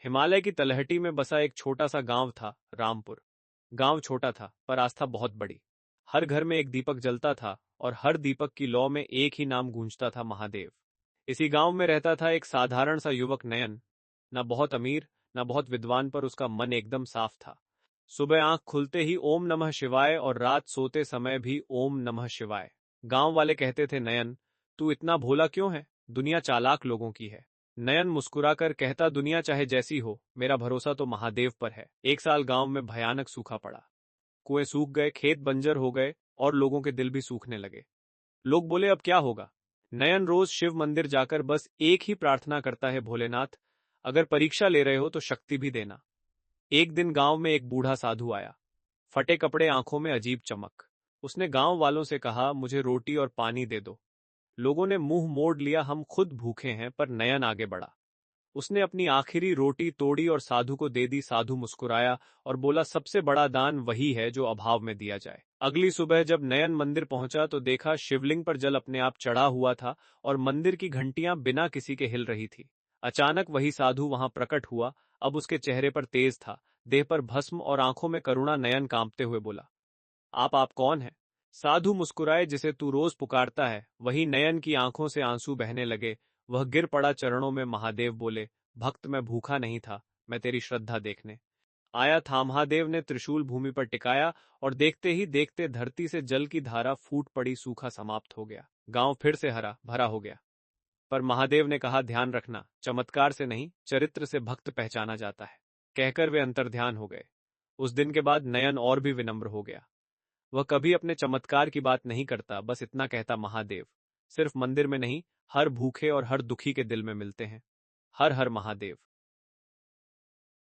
हिमालय की तलहटी में बसा एक छोटा सा गांव था, रामपुर। गांव छोटा था पर आस्था बहुत बड़ी। हर घर में एक दीपक जलता था और हर दीपक की लौ में एक ही नाम गूंजता था, महादेव। इसी गांव में रहता था एक साधारण सा युवक, नयन। न बहुत अमीर, न बहुत विद्वान, पर उसका मन एकदम साफ था। सुबह आंख खुलते ही ओम नमः शिवाय और रात सोते समय भी ओम नमः शिवाय। गांव वाले कहते थे, नयन, तू इतना भोला क्यों है? दुनिया चालाक लोगों की है। नयन मुस्कुराकर कहता, दुनिया चाहे जैसी हो, मेरा भरोसा तो महादेव पर है। एक साल गांव में भयानक सूखा पड़ा। कुएं सूख गए, खेत बंजर हो गए और लोगों के दिल भी सूखने लगे। लोग बोले, अब क्या होगा? नयन रोज शिव मंदिर जाकर बस एक ही प्रार्थना करता है, भोलेनाथ, अगर परीक्षा ले रहे हो तो शक्ति भी देना। एक दिन गांव में एक बूढ़ा साधु आया। फटे कपड़े, आंखों में अजीब चमक। उसने गांव वालों से कहा, मुझे रोटी और पानी दे दो। लोगों ने मुंह मोड़ लिया, हम खुद भूखे हैं। पर नयन आगे बढ़ा। उसने अपनी आखिरी रोटी तोड़ी और साधु को दे दी। साधु मुस्कुराया और बोला, सबसे बड़ा दान वही है जो अभाव में दिया जाए। अगली सुबह जब नयन मंदिर पहुंचा तो देखा शिवलिंग पर जल अपने आप चढ़ा हुआ था और मंदिर की घंटियां बिना किसी के हिल रही थी। अचानक वही साधु वहां प्रकट हुआ। अब उसके चेहरे पर तेज था, देह पर भस्म और आंखों में करुणा। नयन कांपते हुए बोला, आप कौन है? साधु मुस्कुराए, जिसे तू रोज पुकारता है वही। नयन की आंखों से आंसू बहने लगे। वह गिर पड़ा चरणों में। महादेव बोले, भक्त, मैं भूखा नहीं था, मैं तेरी श्रद्धा देखने आया था। महादेव ने त्रिशूल भूमि पर टिकाया और देखते ही देखते धरती से जल की धारा फूट पड़ी। सूखा समाप्त हो गया। गांव फिर से हरा भरा हो गया। पर महादेव ने कहा, ध्यान रखना, चमत्कार से नहीं, चरित्र से भक्त पहचाना जाता है। कहकर वे अंतर्ध्यान हो गए। उस दिन के बाद नयन और भी विनम्र हो गया। वह कभी अपने चमत्कार की बात नहीं करता, बस इतना कहता, महादेव सिर्फ मंदिर में नहीं, हर भूखे और हर दुखी के दिल में मिलते हैं। हर हर महादेव।